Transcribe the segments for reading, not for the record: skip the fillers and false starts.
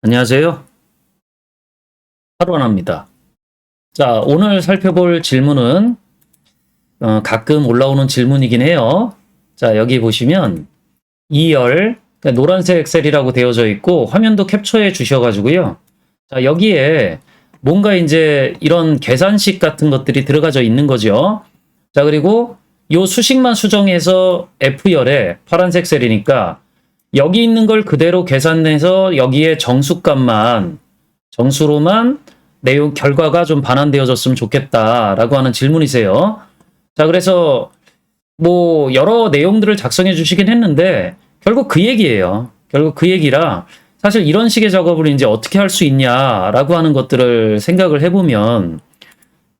안녕하세요. 하루하나입니다. 자, 오늘 살펴볼 질문은 가끔 올라오는 질문이긴 해요. 자, 여기 보시면 2열 노란색 셀이라고 되어져 있고 화면도 캡처해 주셔가지고요. 자, 여기에 뭔가 이제 이런 계산식 같은 것들이 들어가져 있는 거죠. 자, 그리고 요 수식만 수정해서 F열에 파란색 셀이니까 여기 있는 걸 그대로 계산해서 여기에 정수로만 내용 결과가 좀 반환되어졌으면 좋겠다라고 하는 질문이세요. 자, 그래서 뭐 여러 내용들을 작성해 주시긴 했는데 결국 그 얘기예요. 결국 그 얘기라 사실 이런 식의 작업을 이제 어떻게 할 수 있냐라고 하는 것들을 생각을 해보면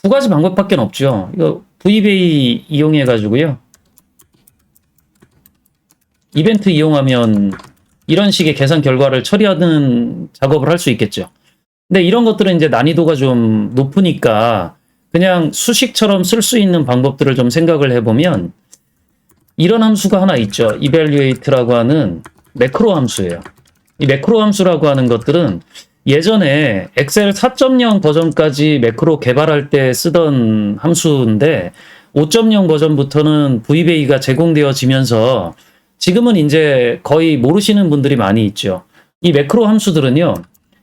두 가지 방법밖에 없죠. 이거 VBA 이용해 가지고요. 이벤트 이용하면 이런 식의 계산 결과를 처리하는 작업을 할 수 있겠죠. 근데 이런 것들은 이제 난이도가 좀 높으니까 그냥 수식처럼 쓸 수 있는 방법들을 좀 생각을 해보면 이런 함수가 하나 있죠. evaluate라고 하는 매크로 함수예요. 이 매크로 함수라고 하는 것들은 예전에 엑셀 4.0 버전까지 매크로 개발할 때 쓰던 함수인데 5.0 버전부터는 VBA가 제공되어지면서 지금은 이제 거의 모르시는 분들이 많이 있죠. 이 매크로 함수들은요.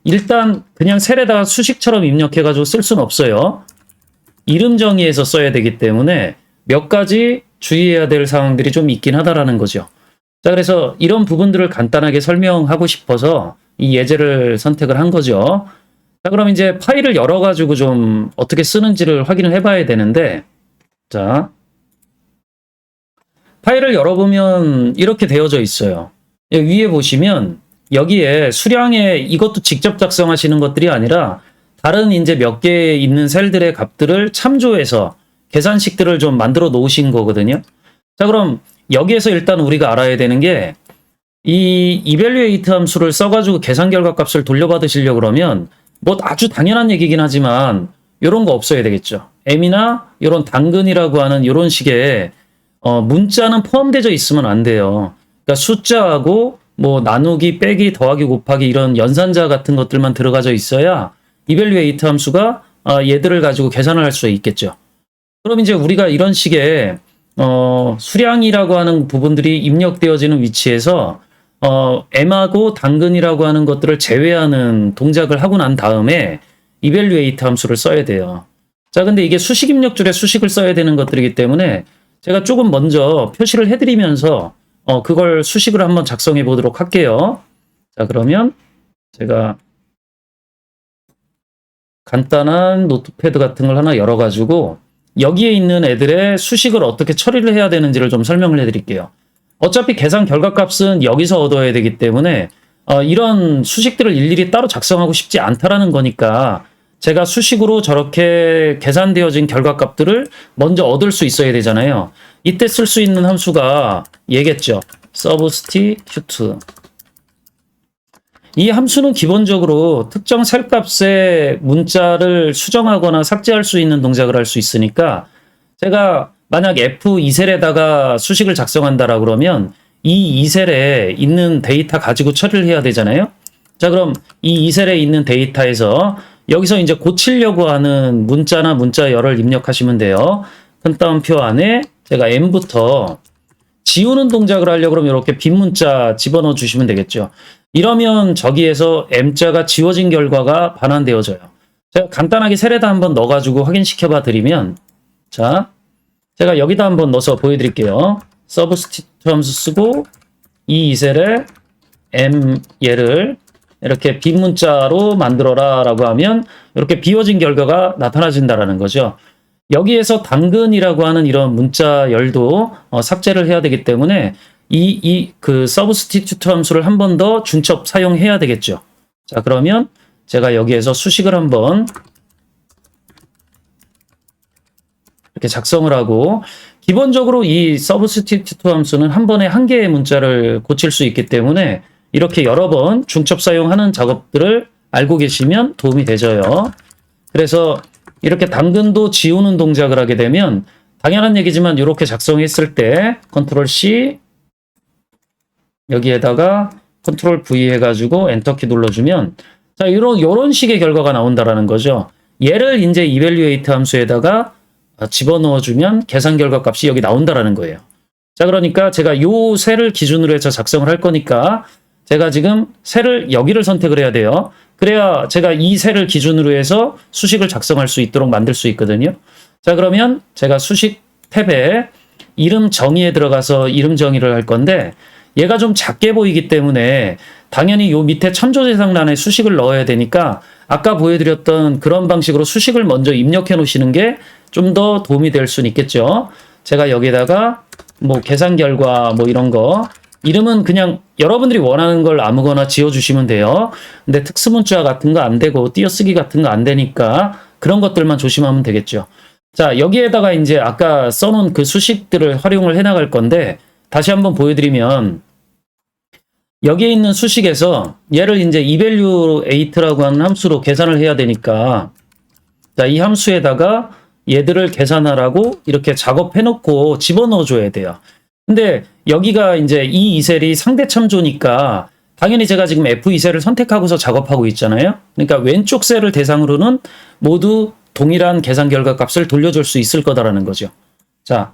일단 그냥 셀에다가 수식처럼 입력해가지고 쓸 수는 없어요. 이름 정의해서 써야 되기 때문에 몇 가지 주의해야 될 사항들이 좀 있긴 하다라는 거죠. 자, 그래서 이런 부분들을 간단하게 설명하고 싶어서 이 예제를 선택을 한 거죠. 자, 그럼 이제 파일을 열어가지고 좀 어떻게 쓰는지를 확인을 해봐야 되는데, 자, 파일을 열어보면 이렇게 되어져 있어요. 위에 보시면 여기에 수량에 이것도 직접 작성하시는 것들이 아니라 다른 이제 몇 개 있는 셀들의 값들을 참조해서 계산식들을 좀 만들어 놓으신 거거든요. 자, 그럼 여기에서 일단 우리가 알아야 되는 게 이 evaluate 함수를 써가지고 계산 결과 값을 돌려받으시려고 그러면 뭐 아주 당연한 얘기긴 하지만 이런 거 없어야 되겠죠. m이나 이런 당근이라고 하는 이런 식의 문자는 포함되어 있으면 안 돼요. 그러니까 숫자하고 뭐 나누기, 빼기, 더하기, 곱하기 이런 연산자 같은 것들만 들어가져 있어야 evaluate 함수가 얘들을 가지고 계산을 할 수 있겠죠. 그럼 이제 우리가 이런 식의 수량이라고 하는 부분들이 입력되어지는 위치에서 m하고 당근이라고 하는 것들을 제외하는 동작을 하고 난 다음에 evaluate 함수를 써야 돼요. 자, 근데 이게 수식 입력줄에 수식을 써야 되는 것들이기 때문에 제가 조금 먼저 표시를 해드리면서 그걸 수식을 한번 작성해 보도록 할게요. 자, 그러면 제가 간단한 노트패드 같은 걸 하나 열어가지고 여기에 있는 애들의 수식을 어떻게 처리를 해야 되는지를 좀 설명을 해드릴게요. 어차피 계산 결과값은 여기서 얻어야 되기 때문에 이런 수식들을 일일이 따로 작성하고 싶지 않다라는 거니까 제가 수식으로 저렇게 계산되어진 결과값들을 먼저 얻을 수 있어야 되잖아요. 이때 쓸 수 있는 함수가 얘겠죠. substitute. 이 함수는 기본적으로 특정 셀값의 문자를 수정하거나 삭제할 수 있는 동작을 할 수 있으니까 제가 만약 F2셀에다가 수식을 작성한다라고 그러면 이 2셀에 있는 데이터 가지고 처리를 해야 되잖아요. 자, 그럼 이 2셀에 있는 데이터에서 여기서 이제 고치려고 하는 문자나 문자열을 입력하시면 돼요. 큰 따옴표 안에 제가 m부터 지우는 동작을 하려고 그러면 이렇게 빈 문자 집어넣어 주시면 되겠죠. 이러면 저기에서 m자가 지워진 결과가 반환되어져요. 제가 간단하게 셀에다 한번 넣어가지고 확인시켜 봐 드리면, 자, 제가 여기다 한번 넣어서 보여드릴게요. substitute 함수 쓰고 이 셀에 m 얘를 이렇게 빈 문자로 만들어라 라고 하면 이렇게 비워진 결과가 나타나진다라는 거죠. 여기에서 당근이라고 하는 이런 문자열도 삭제를 해야 되기 때문에 그 substitute 함수를 한 번 더 중첩 사용해야 되겠죠. 자, 그러면 제가 여기에서 수식을 한번 이렇게 작성을 하고 기본적으로 이 substitute 함수는 한 번에 한 개의 문자를 고칠 수 있기 때문에 이렇게 여러 번 중첩 사용하는 작업들을 알고 계시면 도움이 되죠. 그래서 이렇게 당근도 지우는 동작을 하게 되면 당연한 얘기지만 이렇게 작성했을 때 컨트롤 C 여기에다가 컨트롤 V 해가지고 엔터키 눌러주면 자, 요런 식의 결과가 나온다라는 거죠. 얘를 이제 evaluate 함수에다가 집어넣어주면 계산 결과 값이 여기 나온다라는 거예요. 자, 그러니까 제가 요 셀을 기준으로 해서 작성을 할 거니까 제가 지금 셀을 여기를 선택을 해야 돼요. 그래야 제가 이 셀을 기준으로 해서 수식을 작성할 수 있도록 만들 수 있거든요. 자, 그러면 제가 수식 탭에 이름 정의에 들어가서 이름 정의를 할 건데 얘가 좀 작게 보이기 때문에 당연히 요 밑에 참조 대상란에 수식을 넣어야 되니까 아까 보여드렸던 그런 방식으로 수식을 먼저 입력해 놓으시는 게 좀 더 도움이 될 수는 있겠죠. 제가 여기다가 뭐 계산 결과 뭐 이런 거 이름은 그냥 여러분들이 원하는 걸 아무거나 지어주시면 돼요. 근데 특수문자 같은 거 안 되고 띄어쓰기 같은 거 안 되니까 그런 것들만 조심하면 되겠죠. 자, 여기에다가 이제 아까 써놓은 그 수식들을 활용을 해 나갈 건데 다시 한번 보여드리면 여기에 있는 수식에서 얘를 이제 evaluate라고 하는 함수로 계산을 해야 되니까 자, 이 함수에다가 얘들을 계산하라고 이렇게 작업해 놓고 집어넣어 줘야 돼요. 근데 여기가 이제 이 이셀이 상대 참조니까 당연히 제가 지금 F2 셀을 선택하고서 작업하고 있잖아요. 그러니까 왼쪽 셀을 대상으로는 모두 동일한 계산 결과 값을 돌려줄 수 있을 거다라는 거죠. 자,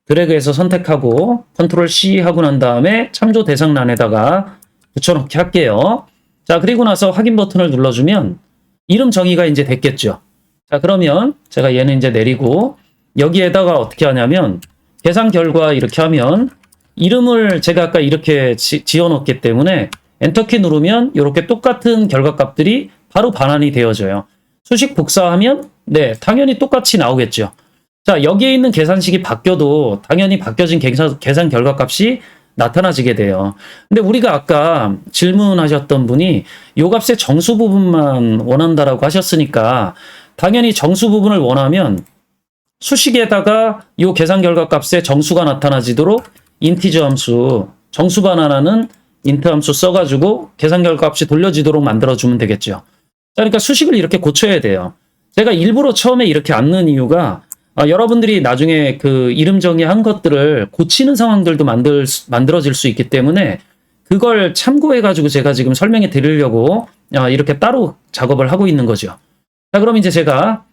드래그해서 선택하고 컨트롤 C 하고 난 다음에 참조 대상란에다가 붙여넣기 할게요. 자, 그리고 나서 확인 버튼을 눌러주면 이름 정의가 이제 됐겠죠. 자, 그러면 제가 얘는 이제 내리고 여기에다가 어떻게 하냐면 계산 결과 이렇게 하면 이름을 제가 아까 이렇게 지어놓기 때문에 엔터키 누르면 이렇게 똑같은 결과 값들이 바로 반환이 되어져요. 수식 복사하면 네, 당연히 똑같이 나오겠죠. 자, 여기에 있는 계산식이 바뀌어도 당연히 바뀌어진 계산 결과 값이 나타나지게 돼요. 근데 우리가 아까 질문하셨던 분이 요 값의 정수 부분만 원한다라고 하셨으니까 당연히 정수 부분을 원하면 수식에다가 요 계산 결과 값의 정수가 나타나지도록 인티저 함수, 정수 반환하는 int 함수 써가지고 계산 결과 값이 돌려지도록 만들어주면 되겠죠. 자, 그러니까 수식을 이렇게 고쳐야 돼요. 제가 일부러 처음에 이렇게 안 넣은 이유가 여러분들이 나중에 그 이름 정의한 것들을 고치는 상황들도 만들어질 수 있기 때문에 그걸 참고해가지고 제가 지금 설명해 드리려고 이렇게 따로 작업을 하고 있는 거죠. 자, 그럼 이제 제가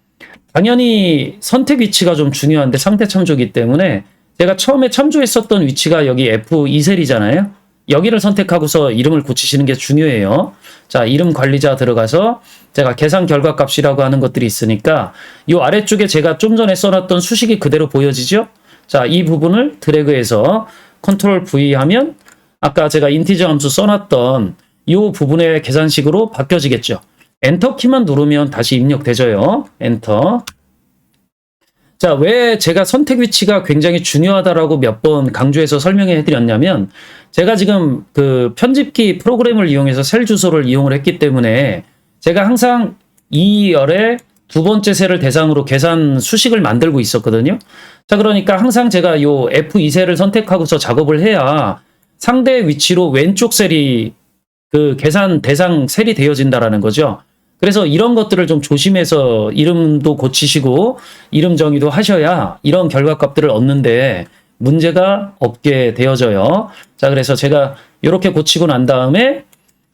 당연히 선택 위치가 좀 중요한데 상대 참조이기 때문에 제가 처음에 참조했었던 위치가 여기 F2셀이잖아요. 여기를 선택하고서 이름을 고치시는 게 중요해요. 자, 이름 관리자 들어가서 제가 계산 결과 값이라고 하는 것들이 있으니까 이 아래쪽에 제가 좀 전에 써놨던 수식이 그대로 보여지죠? 자, 이 부분을 드래그해서 컨트롤 V 하면 아까 제가 인티저 함수 써놨던 이 부분의 계산식으로 바뀌어지겠죠. 엔터 키만 누르면 다시 입력되져요. 엔터. 자, 왜 제가 선택 위치가 굉장히 중요하다라고 몇 번 강조해서 설명해 드렸냐면 제가 지금 그 편집기 프로그램을 이용해서 셀 주소를 이용을 했기 때문에 제가 항상 2열에 두 번째 셀을 대상으로 계산 수식을 만들고 있었거든요. 자, 그러니까 항상 제가 요 F2셀을 선택하고서 작업을 해야 상대 위치로 왼쪽 셀이 그 계산 대상 셀이 되어진다라는 거죠. 그래서 이런 것들을 좀 조심해서 이름도 고치시고 이름 정의도 하셔야 이런 결과값들을 얻는데 문제가 없게 되어져요. 자, 그래서 제가 이렇게 고치고 난 다음에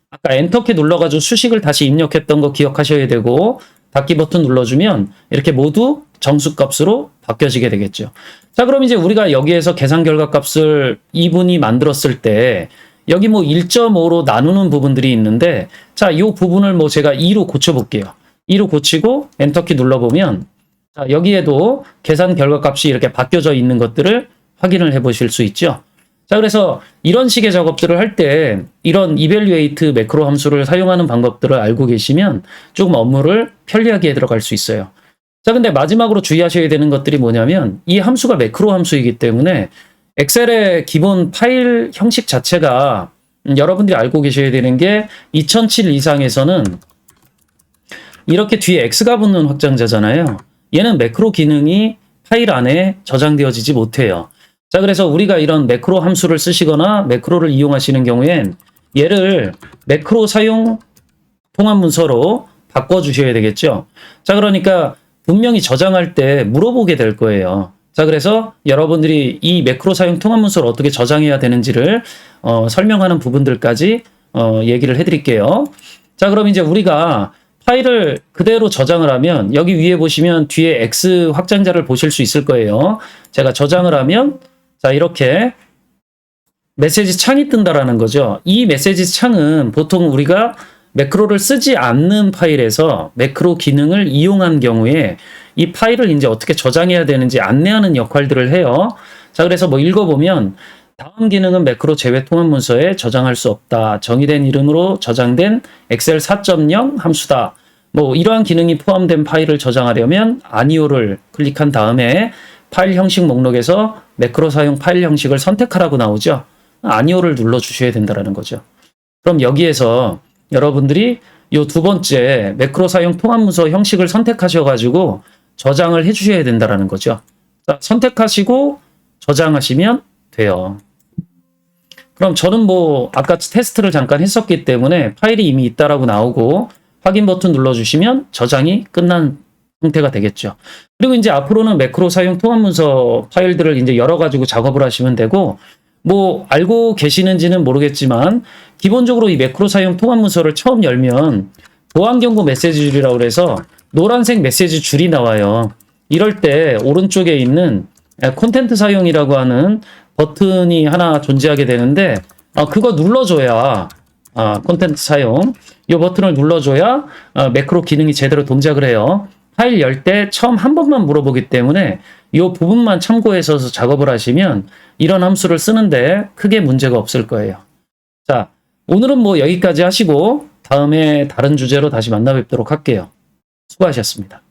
아까 엔터키 눌러가지고 수식을 다시 입력했던 거 기억하셔야 되고 닫기 버튼 눌러주면 이렇게 모두 정수값으로 바뀌어지게 되겠죠. 자, 그럼 이제 우리가 여기에서 계산 결과값을 이분이 만들었을 때 여기 뭐 1.5로 나누는 부분들이 있는데 자, 이 부분을 뭐 제가 2로 고쳐볼게요. 2로 고치고 엔터키 눌러보면 자, 여기에도 계산 결과값이 이렇게 바뀌어져 있는 것들을 확인을 해 보실 수 있죠. 자, 그래서 이런 식의 작업들을 할 때 이런 evaluate 매크로 함수를 사용하는 방법들을 알고 계시면 조금 업무를 편리하게 들어갈 수 있어요. 자, 근데 마지막으로 주의하셔야 되는 것들이 뭐냐면 이 함수가 매크로 함수이기 때문에 엑셀의 기본 파일 형식 자체가 여러분들이 알고 계셔야 되는 게 2007 이상에서는 이렇게 뒤에 X가 붙는 확장자잖아요. 얘는 매크로 기능이 파일 안에 저장되어지지 못해요. 자, 그래서 우리가 이런 매크로 함수를 쓰시거나 매크로를 이용하시는 경우엔 얘를 매크로 사용 통합 문서로 바꿔주셔야 되겠죠. 자, 그러니까 분명히 저장할 때 물어보게 될 거예요. 자, 그래서 여러분들이 이 매크로 사용 통합 문서를 어떻게 저장해야 되는지를 설명하는 부분들까지 얘기를 해드릴게요. 자, 그럼 이제 우리가 파일을 그대로 저장을 하면 여기 위에 보시면 뒤에 X 확장자를 보실 수 있을 거예요. 제가 저장을 하면 자, 이렇게 메시지 창이 뜬다라는 거죠. 이 메시지 창은 보통 우리가 매크로를 쓰지 않는 파일에서 매크로 기능을 이용한 경우에 이 파일을 이제 어떻게 저장해야 되는지 안내하는 역할들을 해요. 자, 그래서 뭐 읽어보면 다음 기능은 매크로 제외 통합 문서에 저장할 수 없다. 정의된 이름으로 저장된 엑셀 4.0 함수다. 뭐 이러한 기능이 포함된 파일을 저장하려면 아니오를 클릭한 다음에 파일 형식 목록에서 매크로 사용 파일 형식을 선택하라고 나오죠. 아니오를 눌러 주셔야 된다는 거죠. 그럼 여기에서 여러분들이 이 두 번째 매크로 사용 통합 문서 형식을 선택하셔가지고 저장을 해주셔야 된다는 거죠. 자, 선택하시고 저장하시면 돼요. 그럼 저는 뭐 아까 테스트를 잠깐 했었기 때문에 파일이 이미 있다라고 나오고 확인 버튼 눌러주시면 저장이 끝난 형태가 되겠죠. 그리고 이제 앞으로는 매크로 사용 통합 문서 파일들을 이제 열어가지고 작업을 하시면 되고, 뭐 알고 계시는지는 모르겠지만 기본적으로 이 매크로 사용 통합 문서를 처음 열면 보안 경고 메시지 줄이라고 해서 노란색 메시지 줄이 나와요. 이럴 때 오른쪽에 있는 콘텐트 사용이라고 하는 버튼이 하나 존재하게 되는데 그거 눌러줘야 콘텐트 사용 이 버튼을 눌러줘야 매크로 기능이 제대로 동작을 해요. 파일 열 때 처음 한 번만 물어보기 때문에 이 부분만 참고해서 작업을 하시면 이런 함수를 쓰는데 크게 문제가 없을 거예요. 자, 오늘은 뭐 여기까지 하시고 다음에 다른 주제로 다시 만나 뵙도록 할게요. 수고하셨습니다.